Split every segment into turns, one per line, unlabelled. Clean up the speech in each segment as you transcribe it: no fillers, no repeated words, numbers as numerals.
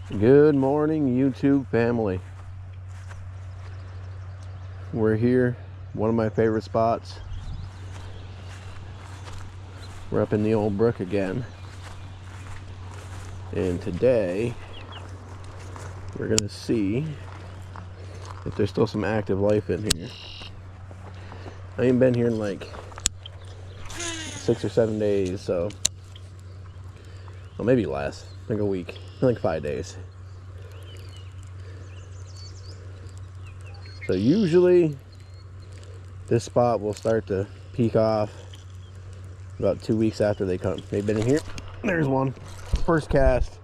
Good morning, YouTube family. We're here, one of my favorite spots. We're up in the old brook again. And today, we're gonna see if there's still some active life in here. I ain't been here in like 6 or 7 days, so, well, maybe less, like a week, like 5 days. So usually this spot will start to peak off about 2 weeks after they come. They've been in here. There's one. First cast.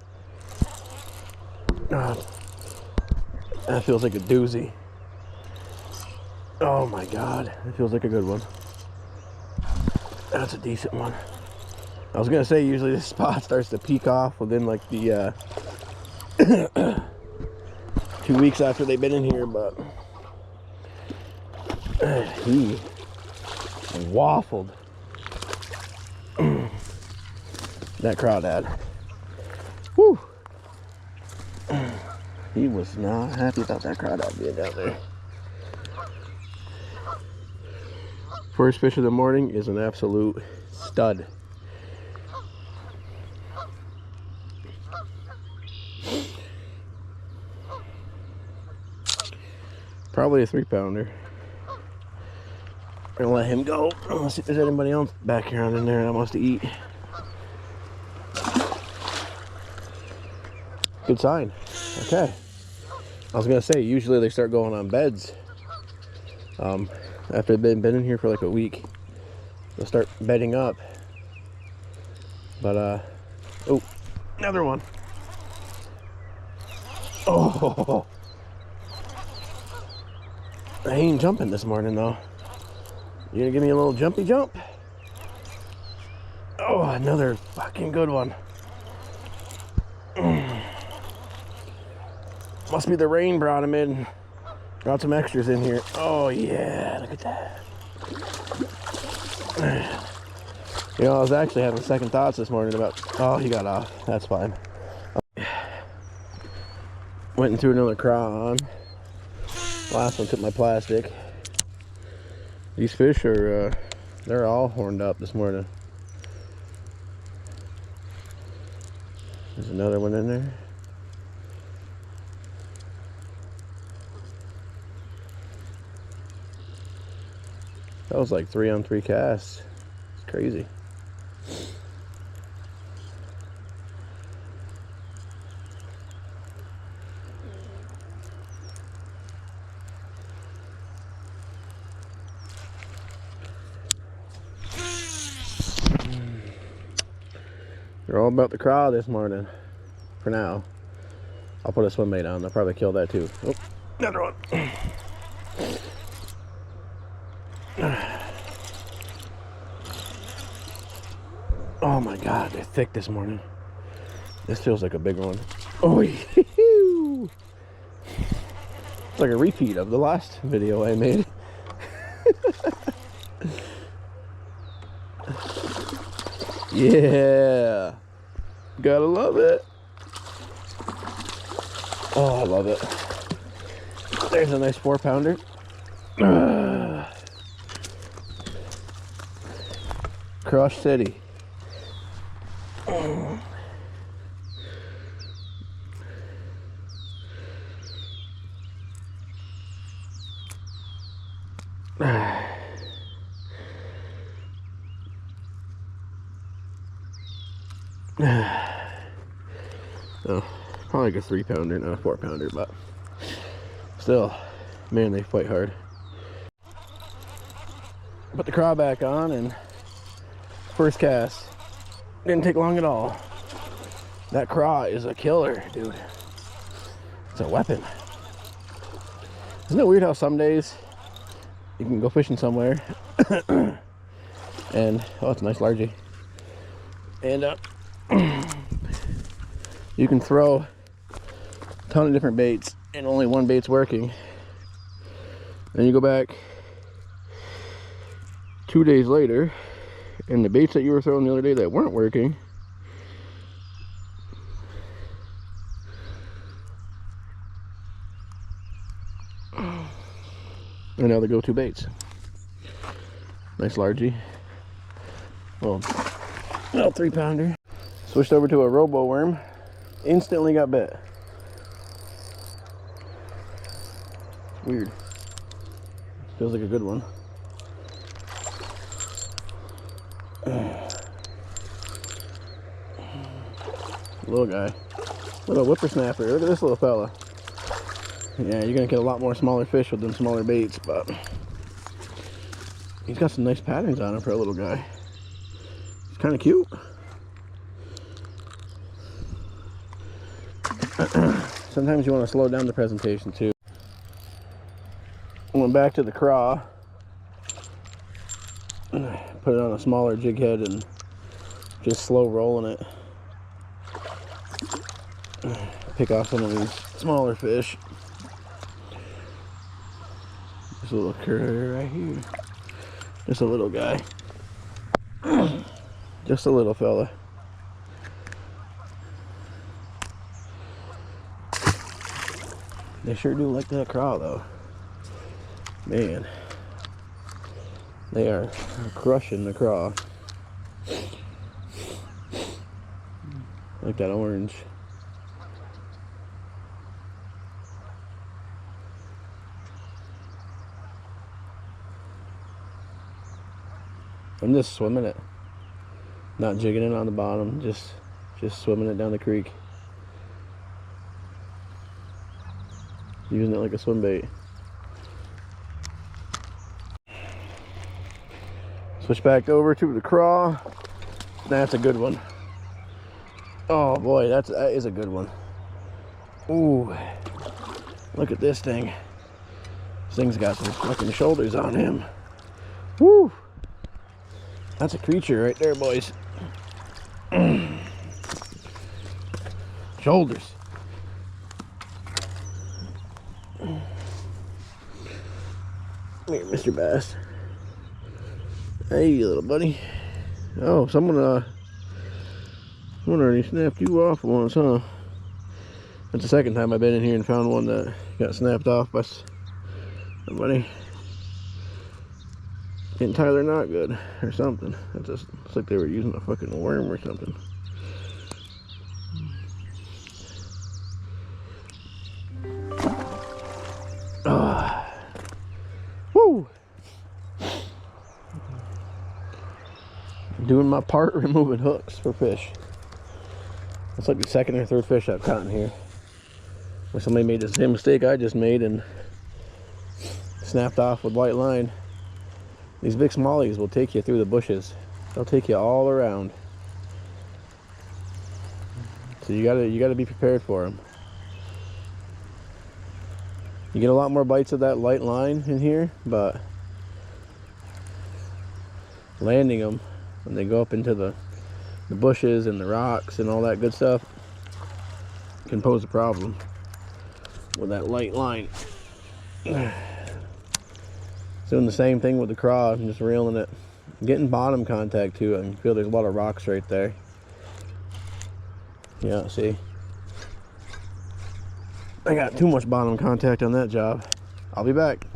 That feels like a doozy. Oh my God, that feels like a good one. That's a decent one. I was gonna say usually this spot starts to peak off within like the 2 weeks after they've been in here, but he waffled. That crawdad. Whew. He was not happy about that crawdad being down there. First fish of the morning is an absolute stud. Probably a 3-pounder. Gonna let him go. Let's see if there's anybody else back around in there that wants to eat. Good sign. Okay. I was gonna say usually they start going on beds. After they've been in here for like a week, they'll start bedding up. But oh, another one. Oh, I ain't jumping this morning though. You gonna give me a little jumpy jump? Oh, another fucking good one. Must be the rain brought him in. Got some extras in here. Oh yeah, look at that. You know, I was actually having second thoughts this morning about, oh, he got off. That's fine. Went and threw another craw on. Last one took my plastic. These fish are, they're all horned up this morning. There's another one in there. That was like 3-on-3 casts. It's crazy. They're all about the craw this morning. For now. I'll put a swim bait on. They'll probably kill that too. Oh, another one. Oh my God, they're thick this morning. This feels like a big one. Oh, it's like a repeat of the last video I made. Yeah, gotta love it. Oh, I love it. There's a nice 4-pounder. Crush City. Oh, probably like a 3-pounder, not a 4-pounder, but still, man, they fight hard. Put the craw back on, and first cast didn't take long at all. That craw is a killer, dude. It's a weapon. Isn't it weird how some days you can go fishing somewhere and, oh, it's a nice largie, and you can throw a ton of different baits and only one bait's working. Then you go back 2 days later and the baits that you were throwing the other day that weren't working are now the go-to baits. Nice largie. Well, little 3-pounder. Switched over to a robo worm. Instantly got bit. Weird. Feels like a good one. Little guy. Little whippersnapper. Look at this little fella. Yeah, you're gonna get a lot more smaller fish with them smaller baits, but he's got some nice patterns on him for a little guy. He's kind of cute. Sometimes you want to slow down the presentation too. Went back to the craw. Put it on a smaller jig head and just slow rolling it. Pick off some of these smaller fish. This little critter right here. Just a little guy. Just a little fella. They sure do like that craw though. Man. They are crushing the craw. Like that orange. I'm just swimming it. Not jigging it on the bottom, just swimming it down the creek. Using it like a swim bait. Switch back over to the craw. That's a good one. Oh boy, that is a good one. Ooh, look at this thing. This thing's got some fucking shoulders on him. Woo! That's a creature right there, boys. Shoulders. Come here, Mr. Bass. Hey, little buddy. Oh, someone already snapped you off once, huh? That's the second time I've been in here and found one that got snapped off by somebody. Entirely not good or something. It's like they were using a fucking worm or something. Woo! Doing my part, removing hooks for fish. It's like the second or third fish I've caught in here. Where somebody made the same mistake I just made and snapped off with white line. These big smallies will take you through the bushes. They'll take you all around. So you gotta be prepared for them. You get a lot more bites of that light line in here, but landing them when they go up into the bushes and the rocks and all that good stuff can pose a problem with that light line. Doing the same thing with the craw. I'm just reeling it. Getting bottom contact too. I can feel there's a lot of rocks right there. Yeah, see? I got too much bottom contact on that job. I'll be back.